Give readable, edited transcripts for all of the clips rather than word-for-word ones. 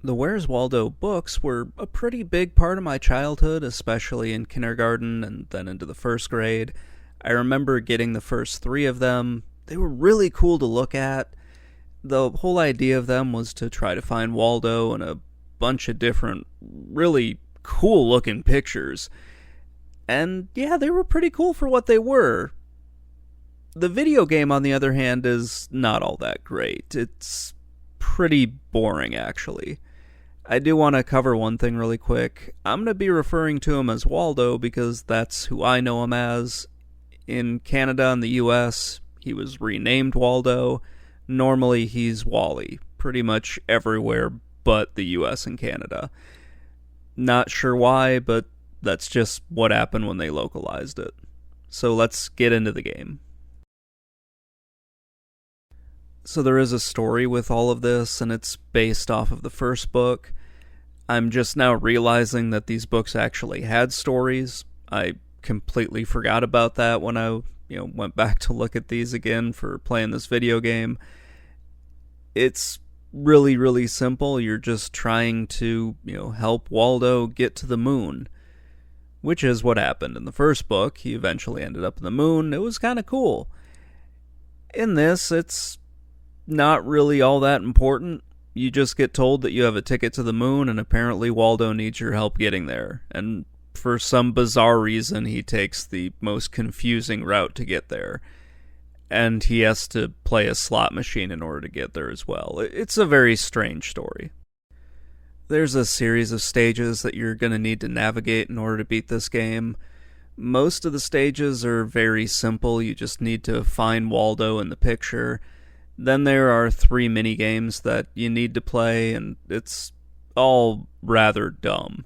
The Where's Waldo books were a pretty big part of my childhood, especially in kindergarten and then into the first grade. I remember getting the first three of them. They were really cool to look at. The whole idea of them was to try to find Waldo in a bunch of different, really cool looking pictures. And yeah, they were pretty cool for what they were. The video game, on the other hand, is not all that great. It's pretty boring, actually. I do want to cover one thing really quick. I'm going to be referring to him as Waldo because that's who I know him as. In Canada and the US, he was renamed Waldo. Normally, he's Wally, pretty much everywhere but the US and Canada. Not sure why, but that's just what happened when they localized it. So let's get into the game. So there is a story with all of this, and it's based off of the first book. I'm just now realizing that these books actually had stories. I completely forgot about that when I went back to look at these again for playing this video game. It's really, really simple. You're just trying to, help Waldo get to the moon, which is what happened in the first book. He eventually ended up in the moon. It was kind of cool. In this, it's not really all that important. You just get told that you have a ticket to the moon, and apparently Waldo needs your help getting there. And for some bizarre reason, he takes the most confusing route to get there. And he has to play a slot machine in order to get there as well. It's a very strange story. There's a series of stages that you're going to need to navigate in order to beat this game. Most of the stages are very simple. You just need to find Waldo in the picture. Then there are 3 mini-games that you need to play, and it's all rather dumb.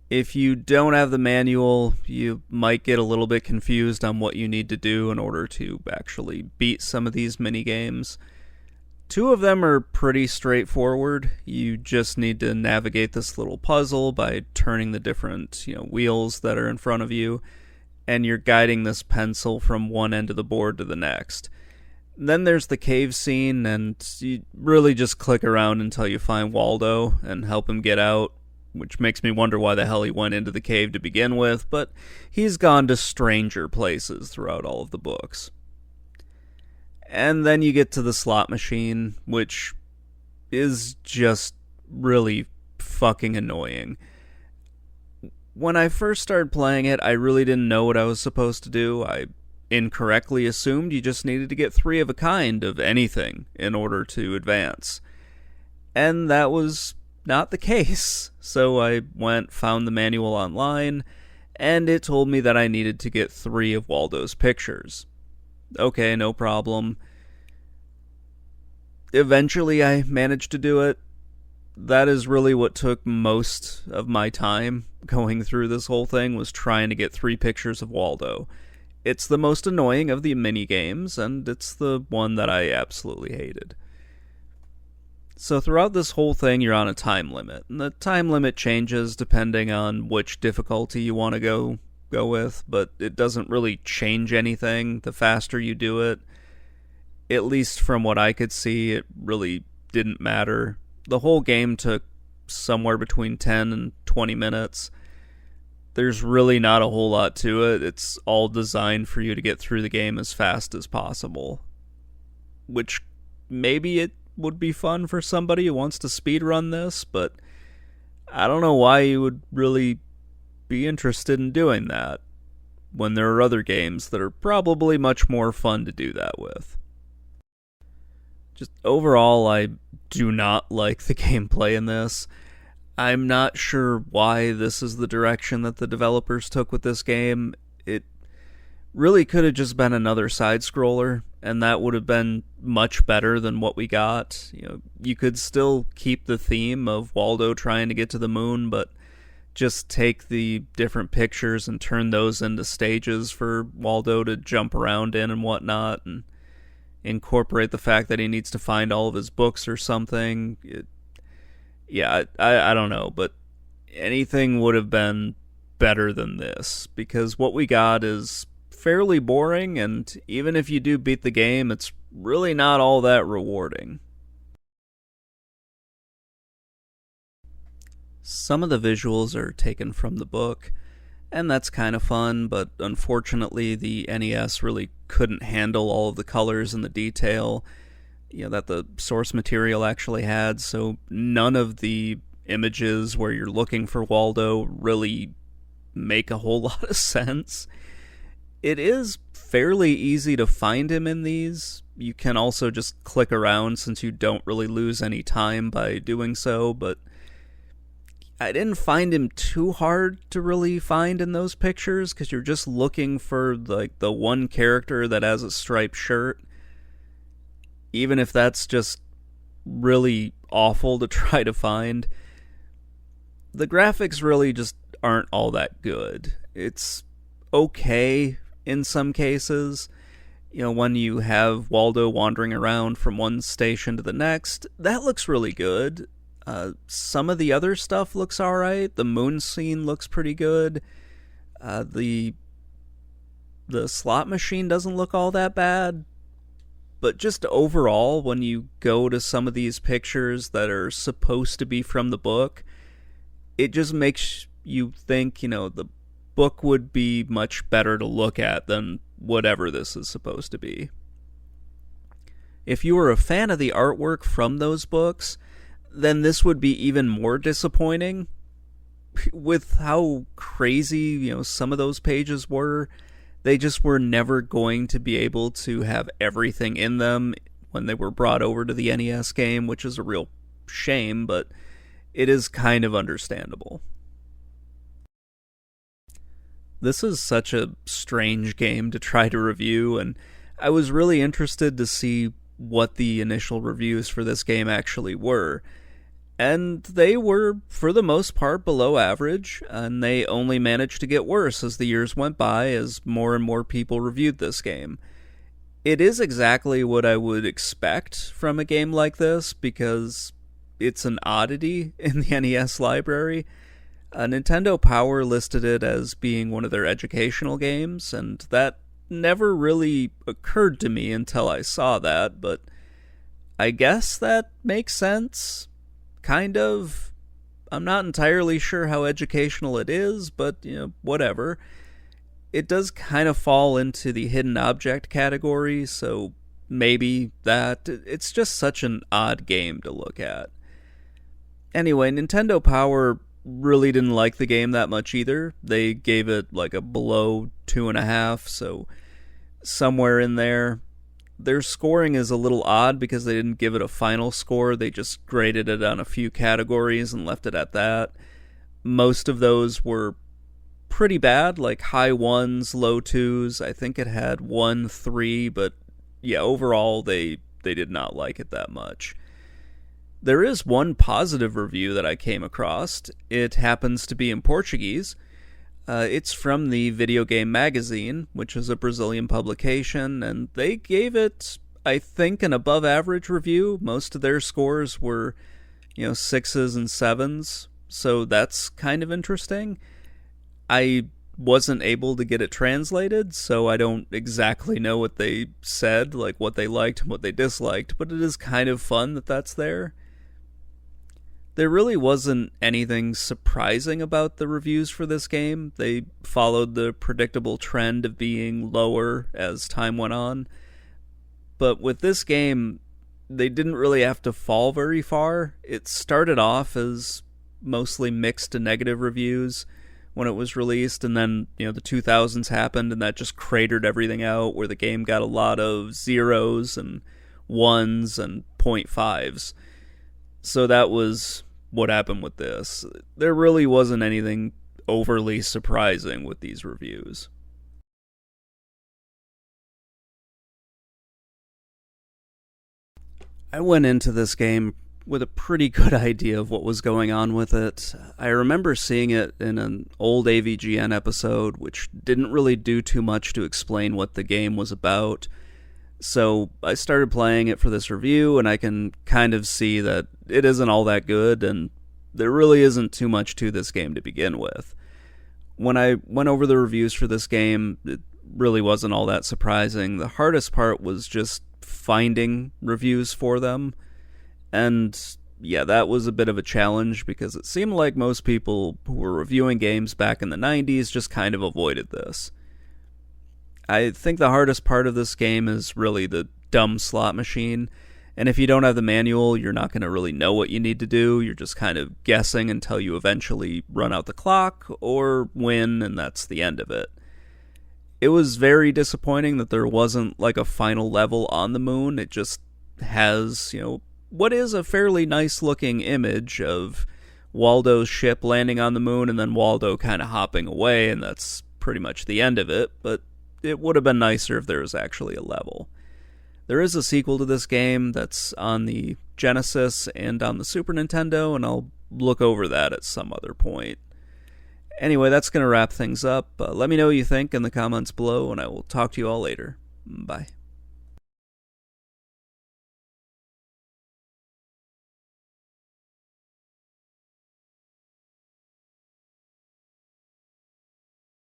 If you don't have the manual, you might get a little bit confused on what you need to do in order to actually beat some of these mini-games. 2 of them are pretty straightforward. You just need to navigate this little puzzle by turning the different, wheels that are in front of you, and you're guiding this pencil from one end of the board to the next. Then there's the cave scene, and you really just click around until you find Waldo and help him get out, which makes me wonder why the hell he went into the cave to begin with, but he's gone to stranger places throughout all of the books. And then you get to the slot machine, which is just really fucking annoying. When I first started playing it, I really didn't know what I was supposed to do. I incorrectly assumed you just needed to get 3 of a kind of anything in order to advance. And that was not the case. So I found the manual online, and it told me that I needed to get 3 of Waldo's pictures. Okay, no problem. Eventually I managed to do it. That is really what took most of my time going through this whole thing, was trying to get 3 pictures of Waldo. It's the most annoying of the mini-games, and it's the one that I absolutely hated. So throughout this whole thing, you're on a time limit, and the time limit changes depending on which difficulty you want to go with, but it doesn't really change anything the faster you do it. At least from what I could see, it really didn't matter. The whole game took somewhere between 10 and 20 minutes. There's really not a whole lot to it. It's all designed for you to get through the game as fast as possible. Which, maybe it would be fun for somebody who wants to speedrun this, but I don't know why you would really be interested in doing that when there are other games that are probably much more fun to do that with. Just overall, I do not like the gameplay in this. I'm not sure why this is the direction that the developers took with this game. It really could have just been another side-scroller, and that would have been much better than what we got. You could still keep the theme of Waldo trying to get to the moon, but just take the different pictures and turn those into stages for Waldo to jump around in and whatnot, and incorporate the fact that he needs to find all of his books or something. I don't know, but anything would have been better than this, because what we got is fairly boring, and even if you do beat the game, it's really not all that rewarding. Some of the visuals are taken from the book, and that's kind of fun, but unfortunately the NES really couldn't handle all of the colors and the detail that the source material actually had, so none of the images where you're looking for Waldo really make a whole lot of sense. It is fairly easy to find him in these. You can also just click around since you don't really lose any time by doing so, but I didn't find him too hard to really find in those pictures because you're just looking for like the one character that has a striped shirt. Even if that's just really awful to try to find, the graphics really just aren't all that good. It's okay in some cases. When you have Waldo wandering around from one station to the next, that looks really good. Some of the other stuff looks alright. The moon scene looks pretty good. The slot machine doesn't look all that bad. But just overall, when you go to some of these pictures that are supposed to be from the book, it just makes you think, the book would be much better to look at than whatever this is supposed to be. If you were a fan of the artwork from those books, then this would be even more disappointing. With how crazy, some of those pages were, they just were never going to be able to have everything in them when they were brought over to the NES game, which is a real shame, but it is kind of understandable. This is such a strange game to try to review, and I was really interested to see what the initial reviews for this game actually were. And they were, for the most part, below average, and they only managed to get worse as the years went by as more and more people reviewed this game. It is exactly what I would expect from a game like this, because it's an oddity in the NES library. Nintendo Power listed it as being one of their educational games, and that never really occurred to me until I saw that, but I guess that makes sense. Kind of. I'm not entirely sure how educational it is, but, whatever. It does kind of fall into the hidden object category, so maybe that. It's just such an odd game to look at. Anyway, Nintendo Power really didn't like the game that much either. They gave it like a below 2.5, so somewhere in there. Their scoring is a little odd because they didn't give it a final score. They just graded it on a few categories and left it at that. Most of those were pretty bad, like high 1s, low 2s. I think it had 1, 3, but yeah, overall they did not like it that much. There is one positive review that I came across. It happens to be in Portuguese. It's from the Video Game Magazine, which is a Brazilian publication, and they gave it, I think, an above average review. Most of their scores were, 6s and 7s, so that's kind of interesting. I wasn't able to get it translated, so I don't exactly know what they said, like what they liked and what they disliked, but it is kind of fun that that's there. There really wasn't anything surprising about the reviews for this game. They followed the predictable trend of being lower as time went on. But with this game, they didn't really have to fall very far. It started off as mostly mixed to negative reviews when it was released, and then, the 2000s happened, and that just cratered everything out, where the game got a lot of 0s and 1s and 0.5s. So that was what happened with this. There really wasn't anything overly surprising with these reviews. I went into this game with a pretty good idea of what was going on with it. I remember seeing it in an old AVGN episode, which didn't really do too much to explain what the game was about. So I started playing it for this review, and I can kind of see that it isn't all that good, and there really isn't too much to this game to begin with. When I went over the reviews for this game, it really wasn't all that surprising. The hardest part was just finding reviews for them, and yeah, that was a bit of a challenge because it seemed like most people who were reviewing games back in the 90s just kind of avoided this. I think the hardest part of this game is really the dumb slot machine, and if you don't have the manual, you're not going to really know what you need to do. You're just kind of guessing until you eventually run out the clock or win, and that's the end of it. It was very disappointing that there wasn't like a final level on the moon. It just has, what is a fairly nice looking image of Waldo's ship landing on the moon and then Waldo kind of hopping away, and that's pretty much the end of it, but it would have been nicer if there was actually a level. There is a sequel to this game that's on the Genesis and on the Super Nintendo, and I'll look over that at some other point. Anyway, that's going to wrap things up. Let me know what you think in the comments below, and I will talk to you all later. Bye.